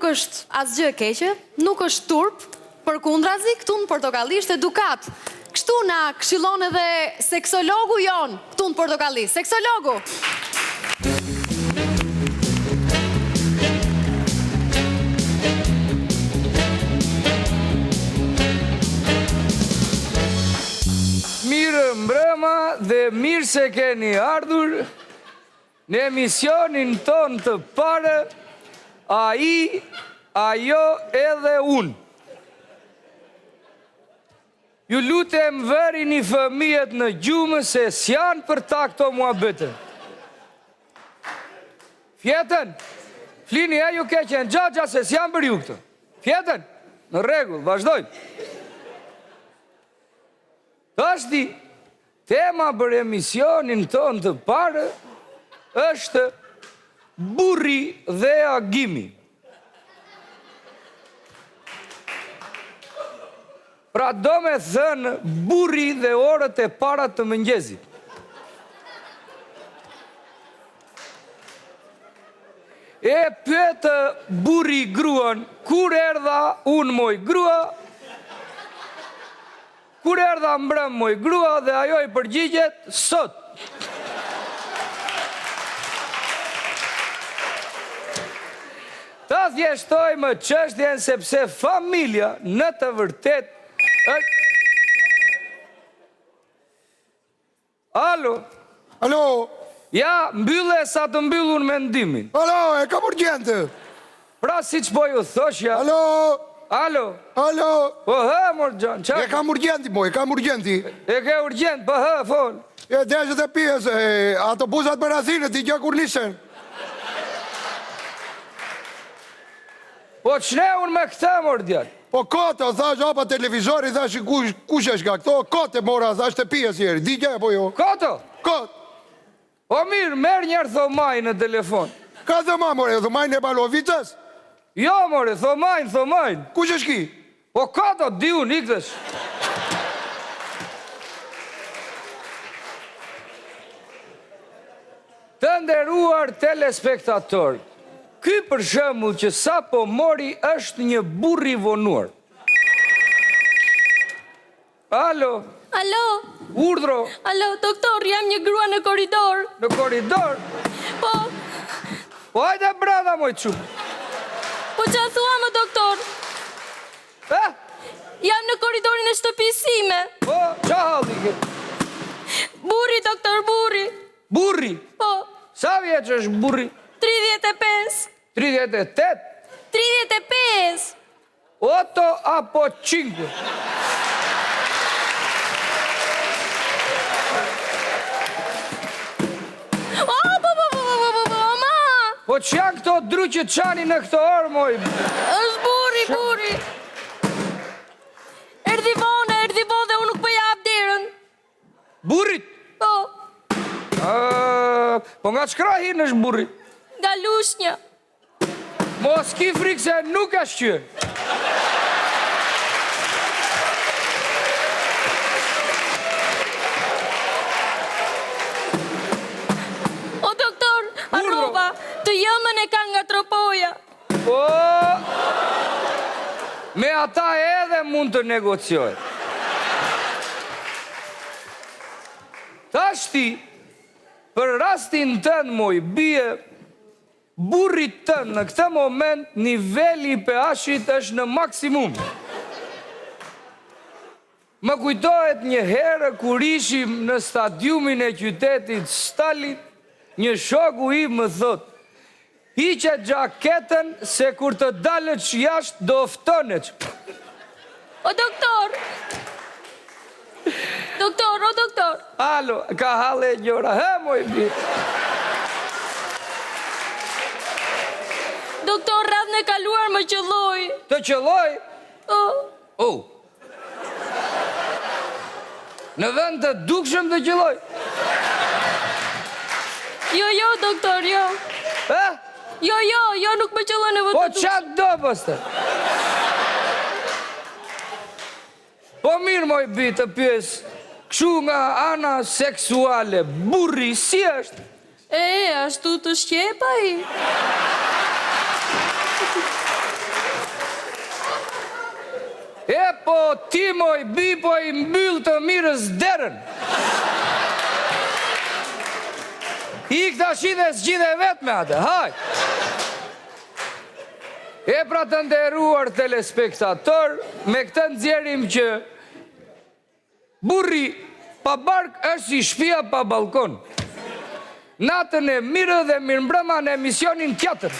nuk është asgjë e keqe, nuk është turp, përkundrazi, këtu në Portokalli është edukat. Kështu na këshillon edhe seksologu jon, këtu në Portokalli. Seksologu! Mirë mbrëma dhe mirë se keni ardhur në emisionin ton të parë, ai, ajo edhe unë. Ju lutem vërini fëmijët në gjumë se s'janë për ta këto muhabete. Fjetën, flini e ju keqen gjagja se s'janë për ju këto. Fjetën, në rregull, vazhdojmë. Tashti, tema për emisionin ton të parë është burri dhe agimi. Pra do me thënë burri dhe orët e para të mëngjesit. E pyete burri gruan, kur erdha unë moj grua, kur erdha mbrëm moj grua dhe ajo i përgjigjet sot. Ta thjeshtojmë çështjen sepse familja në të vërtet Alo? Alo? Ja, mbylle sa të mbyllun mendimin. Alo, e kam urgjente. Pra si që po ju thoshja? Alo? Alo? Alo? Po hë, mor Gjan, qa? E kam urgjenti, e kam urgjenti. E ke urgjent, po hë, fol. E deshët e pjesë, autobusat për Athinë, ti gjë kur nisen. Po qne unë me këta, mor Gjan? Po kote, thash, hapa televizori, thash, kush është ka këto? Kote, mora, thash të pjesë jeri, di gjë, po jo? Koto? Kote. O mirë, merë njerë thomaj në telefon. Ka thomaj, more, thomaj në Balovicës? Jo, more, thomajnë. Kush është ki? Po koto, di unë, ikëtësh. Të nderuar telespektator, ky për shembull që sa po mori është një burri vonuar. Alo? Alo? Urdhro? Alo, doktor, jam një grua në korridor. Në korridor? Po? Po hajde brada moj qup. Po që a thua më, doktor? Jam në korridorin e shtëpisime. Po, qa halli ke? Burri, doktor, burri. Burri? Po? Sa vjeç është burri? 35. 38? 35. Oto apo 5? Po që janë këto dru që qani në këto orë, moj? është burri. Erdi vone dhe unë nuk për jap derën. Burrit? Po? Po nga qkrahin është burri? Nga lushnja. Mos ki frikë se nuk është qërë. O, doktor, arroba, të jëmën e ka nga tropoja. Po, me ata edhe mund të negocioj. Tashti, për rastin tënë moj bie, burrit tënë në këtë moment, niveli i pH-it është në maksimum. Më kujtohet një herë kur ishim në stadiumin e qytetit Stalin, një shoku i më thot, hiqe gjaketën se kur të dalësh jashtë do ftonesh. O, doktor! Doktor, o, doktor! Alo, ka hale e gjora, moj bi. Doktor, radhën e kaluar më qëlloj. Të qëlloj? O. Në vend të dukshëm të qëlloj? Jo, doktor, jo. Jo, nuk më qëllon e vëtë Po qatë do, pëste? Po mirë, moj bi, të pjesë, këshu nga ana seksuale, burri si është? Ashtu të shqepa i. E po ti moj bi po i mbyll të mirës derën. Ik ta shi dhe s'gjidhe vetë me atë, haj. E pra të nderuar telespektator, me këtë nxjerrim që burri pa bark është si shtëpia pa balkon. Natën e mirë dhe mirëmbrëma në emisionin tjetër.